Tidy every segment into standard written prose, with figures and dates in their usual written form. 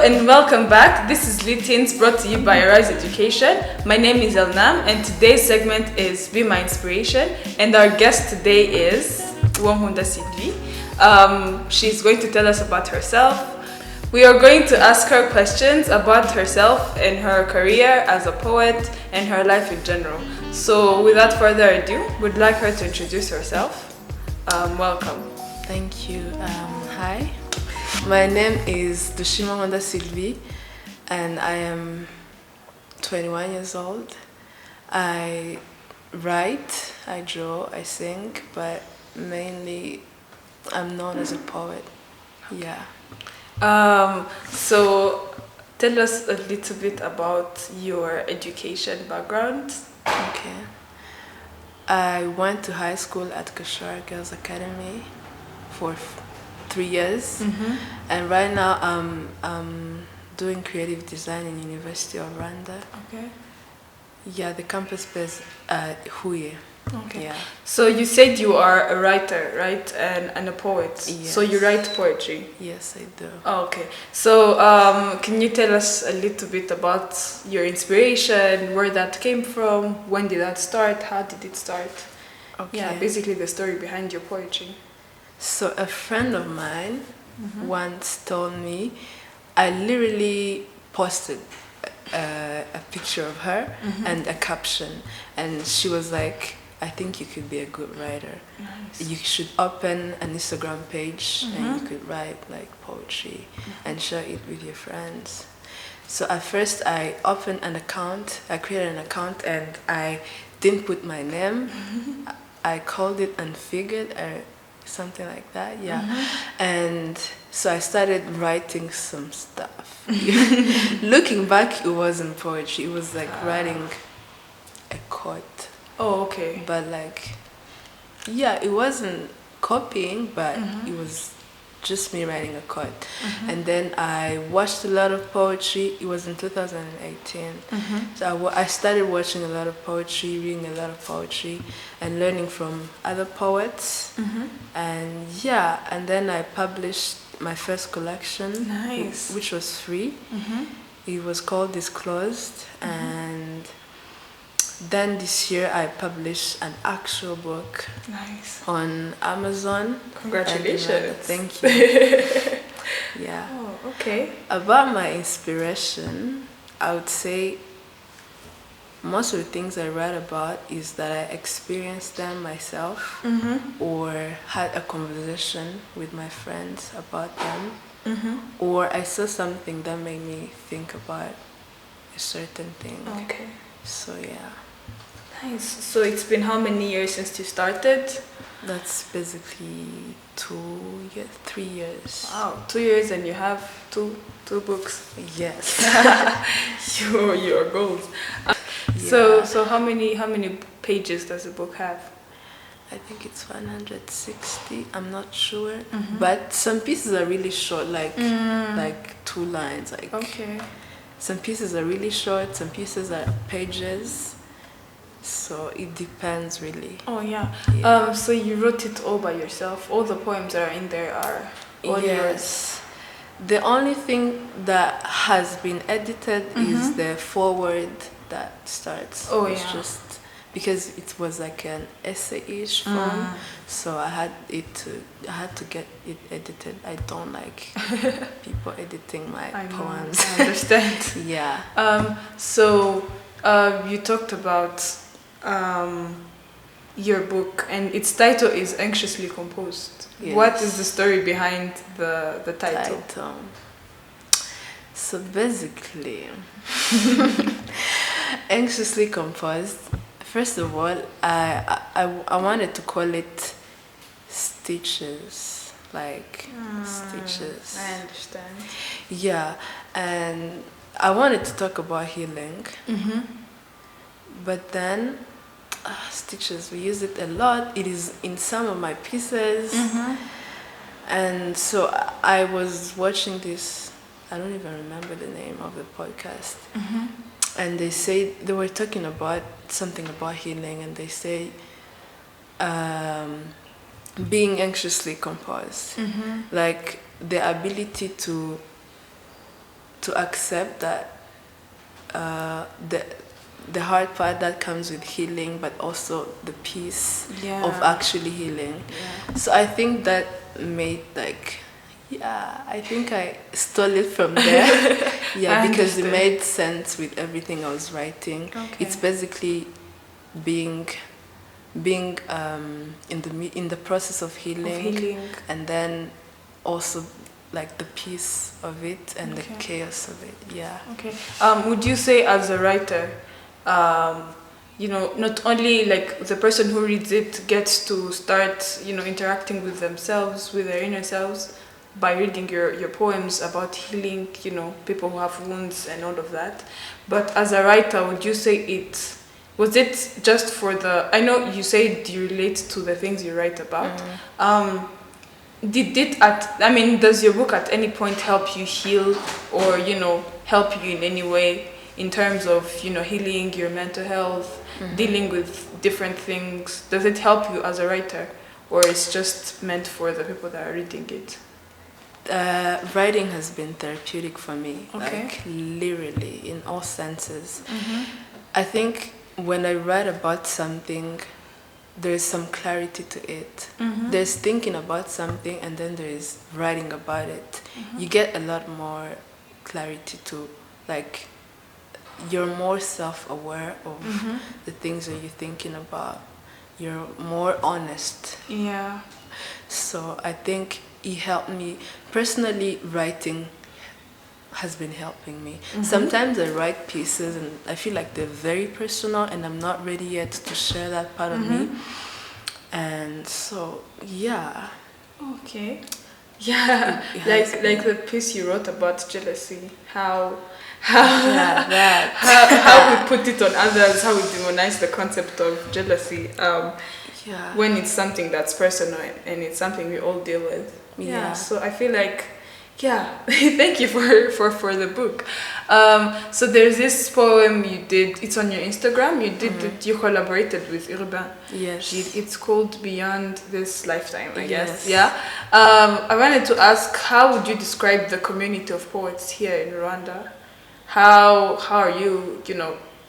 and welcome back. This is Litins brought to you by Arise Education. My name is Elnam and today's segment is Be My Inspiration, and our guest today is Wamhunda Sylvie. She's going to tell us about herself. We are going to ask her questions about herself and her career as a poet and her life in general. So without further ado, we'd like her to introduce herself. Welcome. Thank you. Hi. My name is Wamhunda Sylvie and I am 21 years old. I write, I draw, I sing, but mainly I'm known as a poet. Yeah. So tell us a little bit about your education background. Okay. I went to high school at Kashar Girls Academy for 3 years, and right now I'm doing creative design in University of Rwanda. Okay. Yeah, the campus based at Huye. Okay. Yeah. So you said you are a writer, right? And a poet. Yes. So you write poetry. Yes, I do. Oh, okay. So can you tell us a little bit about your inspiration, where that came from, when did that start, how did it start? Okay. Yeah, basically the story behind your poetry. So a friend of mine once told me, I literally posted a picture of her and a caption, and she was like, I think you could be a good writer. Nice. You should open an Instagram page and you could write like poetry and share it with your friends. So at first I opened an account, I created an account and I didn't put my name. I called it Unfigured or something like that, yeah. And so I started writing some stuff. Looking back, it wasn't poetry, it was like writing a quote. Oh, okay. But like, yeah, it wasn't copying, but it was just me writing a quote. And then I watched a lot of poetry. It was in 2018. So I started watching a lot of poetry, reading a lot of poetry, and learning from other poets. And yeah, and then I published my first collection, Nice. which was free. It was called Disclosed, and then this year I published an actual book. Nice. On Amazon. Congratulations. Thank you. Yeah. Oh, okay. About my inspiration, I would say most of the things I write about is that I experienced them myself or had a conversation with my friends about them, or I saw something that made me think about a certain thing. Okay. So yeah. Nice. So it's been how many years since you started? That's basically 3 years. Wow, 2 years and you have two books. Yes. Your goals. Yeah. So how many pages does the book have? I think it's 160. I'm not sure, but some pieces are really short, like 2 lines. Like Okay. some pieces are really short, some pieces are pages. So it depends really. Oh yeah. Yeah. So you wrote it all by yourself. All the poems that are in there are all yours. Yes. The only thing that has been edited is the foreword that starts. Oh, It's yeah. just because it was like an essay-ish form, so I had to get it edited. I don't like people editing my I know, poems. I understand. Yeah. So you talked about your book, and its title is Anxiously Composed. Yes. What is the story behind the title? So basically, Anxiously Composed. First of all, I wanted to call it Stitches, like stitches. I understand. Yeah, and I wanted to talk about healing, but then stitches, we use it a lot. It is in some of my pieces, and so I was watching this. I don't even remember the name of the podcast, and they were talking about something about healing, and they say being anxiously composed, like the ability to to accept that the hard part that comes with healing, but also the peace of actually healing. So I think that made like, I think I stole it from there. Because it made sense with everything I was writing. Okay. It's basically being in the process of healing, and then also like the peace of it and the chaos of it. Okay. Would you say as a writer, not only like the person who reads it gets to start, interacting with themselves, with their inner selves, by reading your poems about healing, people who have wounds and all of that. But as a writer, would you say was it just for I know you said you relate to the things you write about. Does your book at any point help you heal or, help you in any way in terms of, healing your mental health, dealing with different things? Does it help you as a writer, or it's just meant for the people that are reading it? Writing has been therapeutic for me, Okay. like literally in all senses. I think when I write about something, there's some clarity to it. There's thinking about something, and then there's writing about it. You get a lot more clarity to, like, you're more self-aware of the things that you're thinking about. You're more honest. Yeah. So I think it helped me. Personally, writing has been helping me. Sometimes I write pieces and I feel like they're very personal and I'm not ready yet to share that part of me. And so, yeah. Okay. Yeah, like the piece you wrote about jealousy, how we put it on others, how we demonize the concept of jealousy. When it's something that's personal and it's something we all deal with. So I feel like, thank you for the book. So there's this poem you did, it's on your Instagram, you collaborated with Urbain. Yes. It's called Beyond This Lifetime, I guess. I wanted to ask, how would you describe the community of poets here in Rwanda? How are you,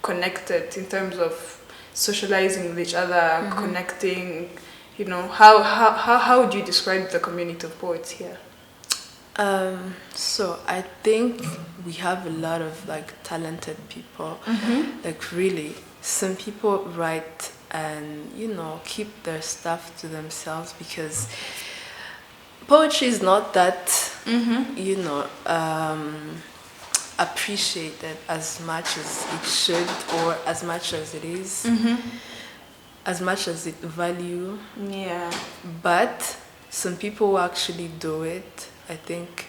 connected in terms of socializing with each other, connecting, how would you describe the community of poets here? So I think we have a lot of like talented people. Like really, some people write and keep their stuff to themselves because poetry is not that appreciated as much as it should, or as much as it is, as much as it value. But some people actually do it. I think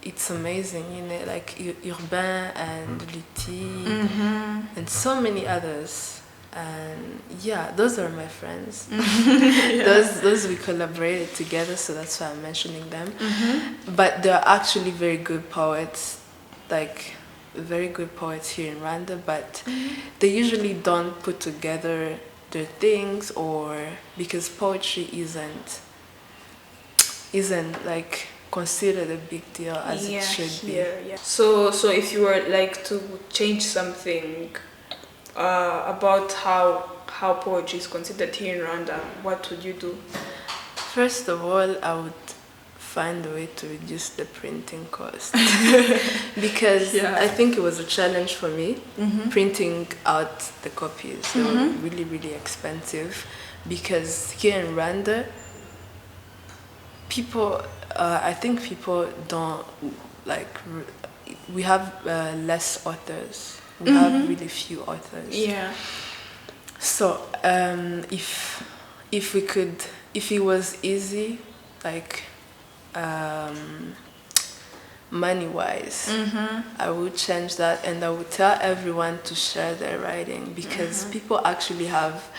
it's amazing, like Urbain and Lutti and so many others. And those are my friends. Those we collaborated together, so that's why I'm mentioning them. But they're actually very good poets, like very good poets here in Rwanda, but they usually don't put together their things, or because poetry isn't like considered a big deal as it should be. So if you were like to change something about how poetry is considered here in Rwanda, what would you do? First of all, I would find a way to reduce the printing cost because I think it was a challenge for me printing out the copies. They were really, really expensive because here in Rwanda, I think people don't like. We have less authors. We have really few authors. So if it was easy, like money-wise, I would change that, and I would tell everyone to share their writing because people actually have.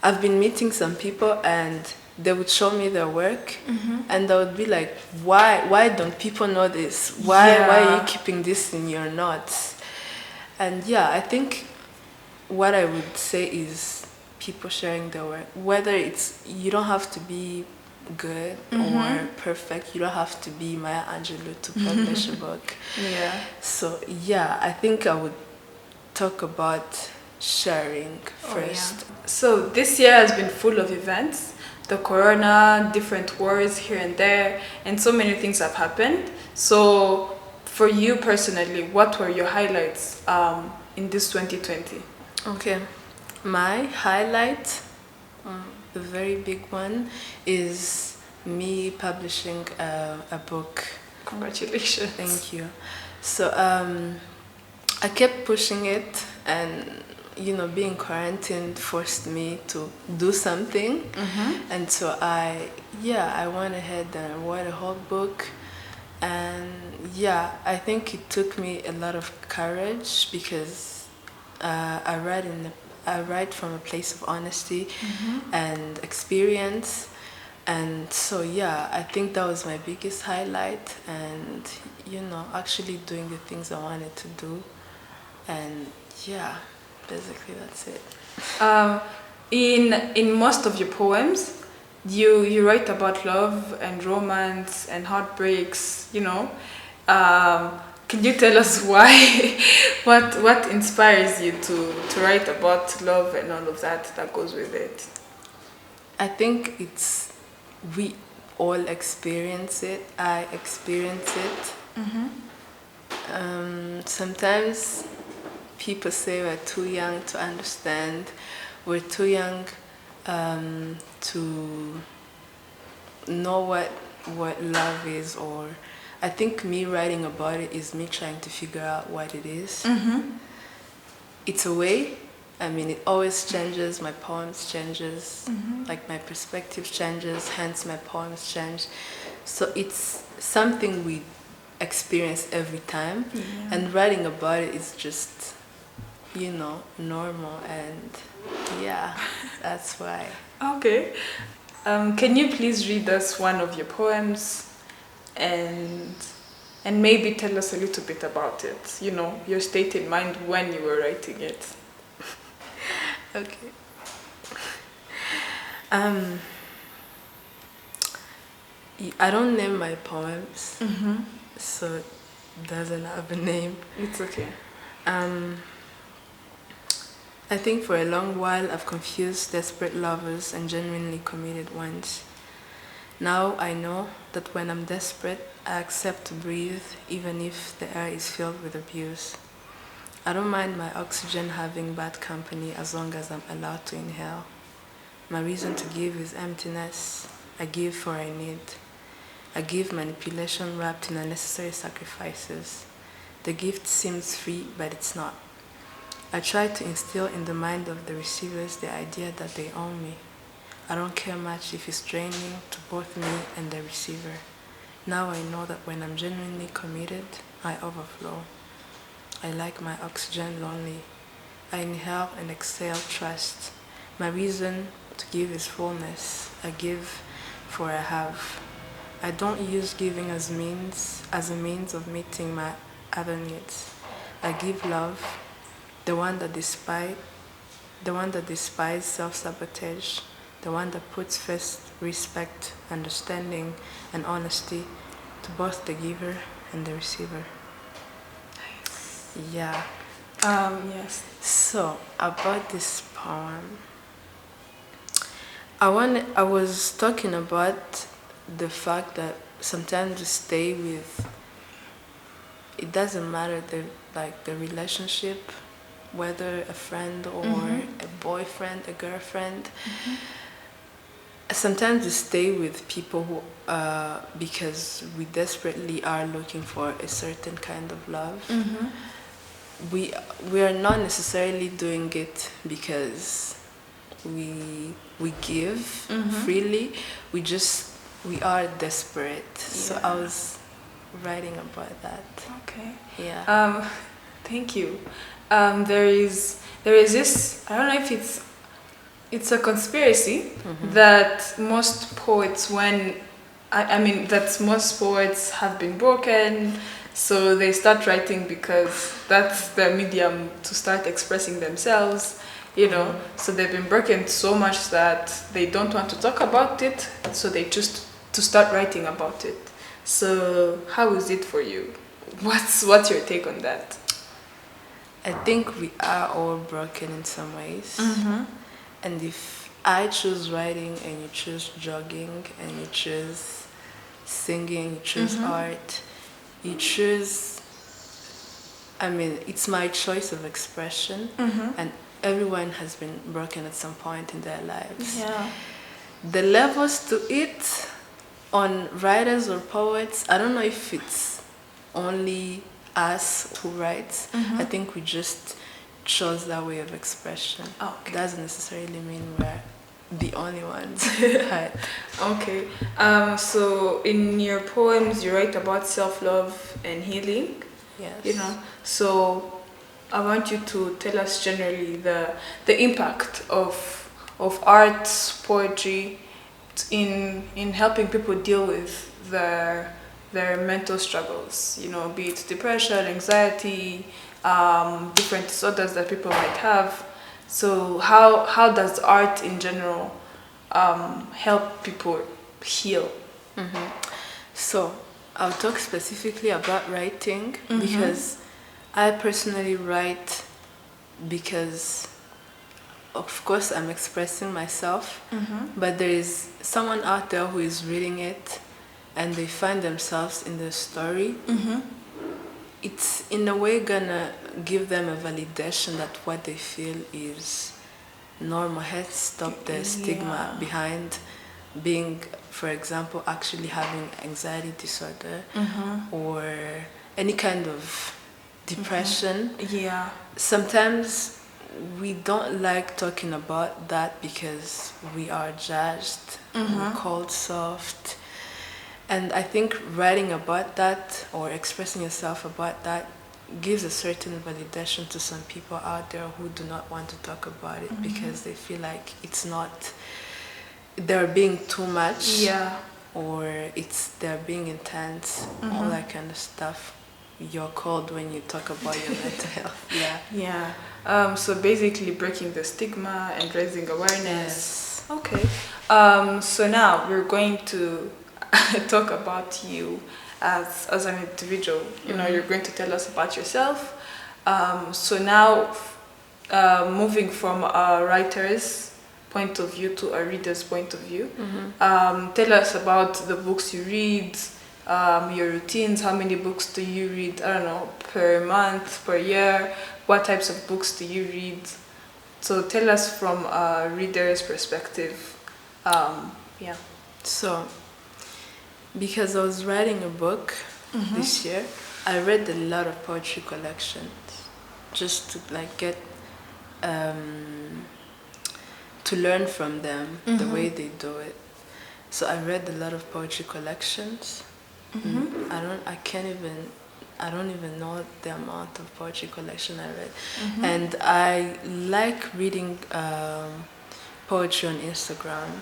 I've been meeting some people and they would show me their work and I would be like, why don't people know this? Why are you keeping this in your notes? And I think what I would say is people sharing their work, whether you don't have to be good or perfect. You don't have to be Maya Angelou to publish a book. Yeah. So yeah, I think I would talk about sharing first. So this year has been full of events. The corona, different wars here and there, and so many things have happened. So for you personally, what were your highlights in this 2020? Okay, my highlight, a very big one, is me publishing a book. Congratulations. Thank you. So I kept pushing it, and being quarantined forced me to do something. And so I went ahead and I wrote a whole book. And I think it took me a lot of courage because I write from a place of honesty and experience. And so I think that was my biggest highlight, and actually doing the things I wanted to do. And basically that's it. In most of your poems, you write about love and romance and heartbreaks. Can you tell us why? What inspires you to write about love and all of that goes with it? I think we all experience it. I experience it. Sometimes people say we're too young to understand. We're too young to know what love is, or I think me writing about it is me trying to figure out what it is. It's a way. I mean, it always changes. My poems changes. Like my perspective changes. Hence, my poems change. So it's something we experience every time, and writing about it is just normal, and that's why. Okay. Can you please read us one of your poems and maybe tell us a little bit about it? Your state in mind when you were writing it. Okay. I don't name my poems, so it doesn't have a name. It's okay. I think for a long while I've confused desperate lovers and genuinely committed ones. Now I know that when I'm desperate, I accept to breathe even if the air is filled with abuse. I don't mind my oxygen having bad company as long as I'm allowed to inhale. My reason to give is emptiness. I give for I need. I give manipulation wrapped in unnecessary sacrifices. The gift seems free, but it's not. I try to instill in the mind of the receivers the idea that they own me. I don't care much if it's draining to both me and the receiver. Now I know that when I'm genuinely committed, I overflow. I like my oxygen lonely. I inhale and exhale trust. My reason to give is fullness. I give for I have. I don't use giving as a means of meeting my other needs. I give love, the one that despises self-sabotage, the one that puts first respect, understanding, and honesty to both the giver and the receiver. Yeah. Yes. So about this poem, I was talking about the fact that sometimes we stay with. It doesn't matter the relationship, whether a friend or a boyfriend, a girlfriend. Sometimes we stay with people who, because we desperately are looking for a certain kind of love. We are not necessarily doing it because we give freely. We are desperate. So I was writing about that. Okay. Yeah. Thank you. There is this, I don't know if it's a conspiracy that most poets that most poets have been broken, so they start writing because that's their medium to start expressing themselves. you know. So they've been broken so much that they don't want to talk about it, so they choose to start writing about it. So how is it for you? What's your take on that? I think we are all broken in some ways. And if I choose writing and you choose jogging and you choose singing, you choose art, you choose, I mean, it's my choice of expression, and everyone has been broken at some point in their lives. Yeah. The levels to it on writers or poets, I don't know if it's only us who writes. I think we just chose that way of expression. Okay. Doesn't necessarily mean we're the only ones. Right. Okay. So in your poems, you write about self-love and healing. Yes. You know. So I want you to tell us generally the impact of art, poetry, in helping people deal with their mental struggles. You know, be it depression, anxiety, different disorders that people might have. So how does art in general help people heal? So I'll talk specifically about writing because I personally write because, of course, I'm expressing myself, but there is someone out there who is reading it and they find themselves in the story. It's in a way gonna give them a validation that what they feel is normal. Help stop the stigma behind being, for example, actually having anxiety disorder or any kind of depression. Yeah. Sometimes we don't like talking about that because we are judged, we're called soft. And I think writing about that or expressing yourself about that gives a certain validation to some people out there who do not want to talk about it because they feel like it's not, they're being too much. Yeah. Or they're being intense, all that kind of stuff. You're called when you talk about your mental health. Yeah. Yeah. So basically breaking the stigma and raising awareness. Yes. Okay. So now we're going to talk about you as an individual. You know, you're going to tell us about yourself. So now, moving from a writer's point of view to a reader's point of view, tell us about the books you read, your routines. How many books do you read? I don't know, per month, per year. What types of books do you read? So tell us from a reader's perspective. Yeah. So, because I was writing a book this year, I read a lot of poetry collections just to like get to learn from them the way they do it. So I read a lot of poetry collections. I don't even know the amount of poetry collection I read. And I like reading poetry on Instagram.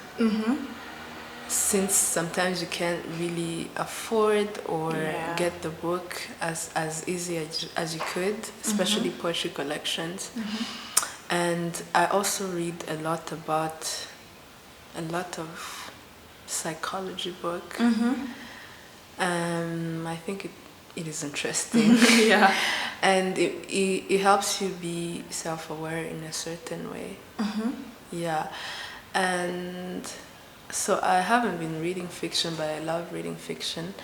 Since sometimes you can't really afford or get the book as easy as you could, especially poetry collections. And I also read a lot of psychology book. I think it is interesting. Yeah. And it helps you be self-aware in a certain way. Yeah. And so I haven't been reading fiction, but I love reading fiction.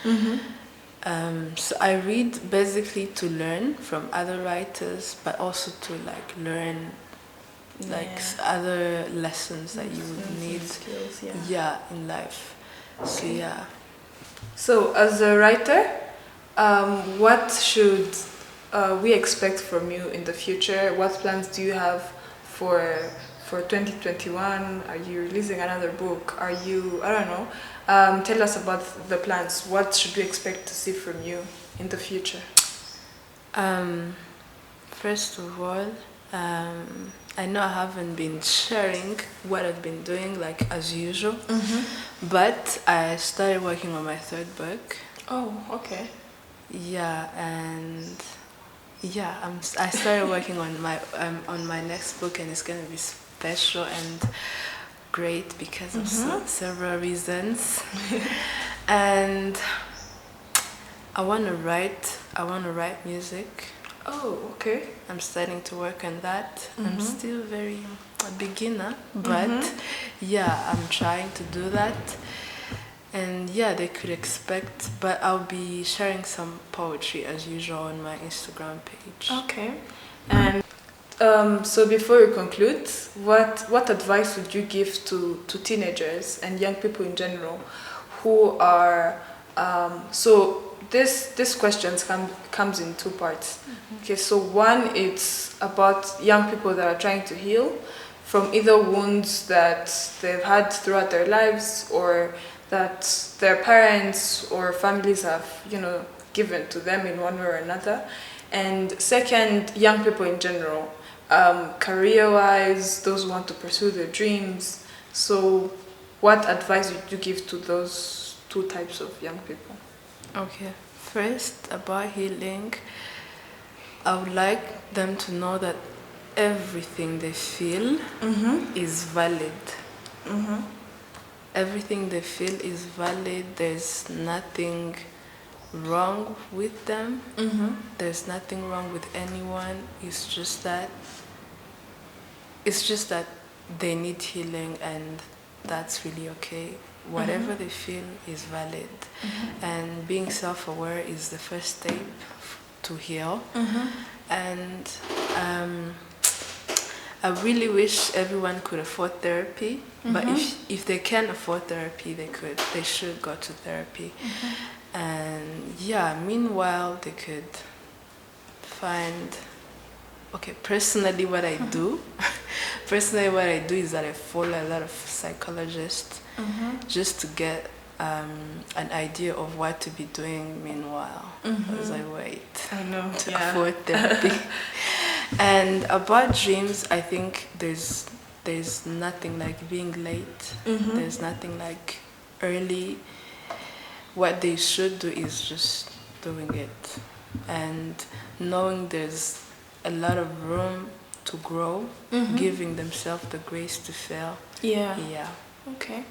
So I read basically to learn from other writers, but also to like learn like other lessons that you would need skills, in life. So yeah. So as a writer, what should we expect from you in the future? What plans do you have for 2021? Are you releasing another book? Are you, I don't know, tell us about the plans. What should we expect to see from you in the future? First of all, I know I haven't been sharing what I've been doing like as usual, but I started working on my third book. Oh, okay. Yeah, and Yeah, I started working on my next book, and it's gonna be special and great because of several reasons. And I want to write music. Oh, okay. I'm starting to work on that. I'm still very a beginner, but yeah, I'm trying to do that. And yeah, they could expect, but I'll be sharing some poetry as usual on my Instagram page. Okay. And so before we conclude, what advice would you give to teenagers and young people in general who are so this questions comes in two parts. Okay, so one, it's about young people that are trying to heal from either wounds that they've had throughout their lives, or that their parents or families have, given to them in one way or another. And second, young people in general, career-wise, those who want to pursue their dreams. So what advice would you give to those two types of young people? Okay, first about healing, I would like them to know that everything they feel is valid. Everything they feel is valid. There's nothing wrong with them. There's nothing wrong with anyone. It's just that they need healing, and that's really okay. Whatever they feel is valid. And being self-aware is the first step to heal. And I really wish everyone could afford therapy, but if they can afford therapy, they should go to therapy. And yeah, meanwhile they could find, okay, personally what I do is that I follow a lot of psychologists just to get an idea of what to be doing meanwhile as I wait to afford therapy. And about dreams, I think there's nothing like being late. There's nothing like early. What they should do is just doing it and knowing there's a lot of room to grow, giving themselves the grace to fail. Yeah. Okay.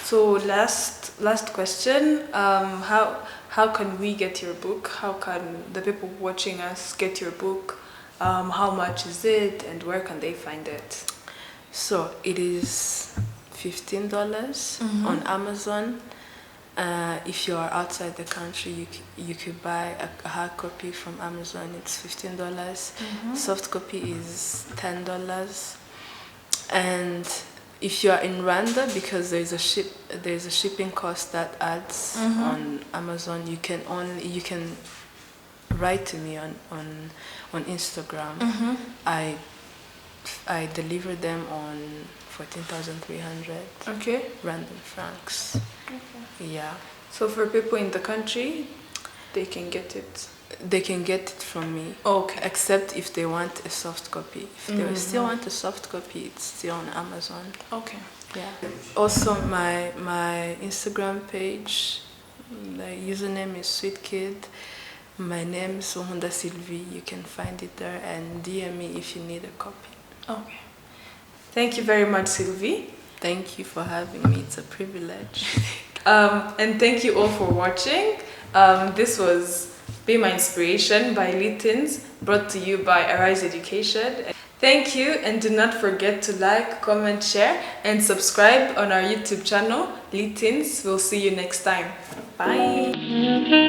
So last question. How can we get your book? How can the people watching us get your book? How much is it, and where can they find it? So it is $15 on Amazon. If you are outside the country, you could buy a hard copy from Amazon. It's $15. Soft copy is $10. And if you are in Rwanda, because there's a shipping cost that adds on Amazon, you can write to me on Instagram. I deliver them on 14,300 random francs. Yeah. So for people in the country, they can get it. They can get it from me. Okay. Except if they want a soft copy. If they still want a soft copy, it's still on Amazon. Okay. Yeah. Also, my Instagram page, the username is Sweet Kid. My name is Wohunda Sylvie. You can find it there, and DM me if you need a copy. Okay. Thank you very much, Sylvie. Thank you for having me. It's a privilege. And thank you all for watching. This was Be My Inspiration by Litins, brought to you by Arise Education. Thank you, and do not forget to like, comment, share, and subscribe on our YouTube channel, Litins. We'll see you next time. Bye.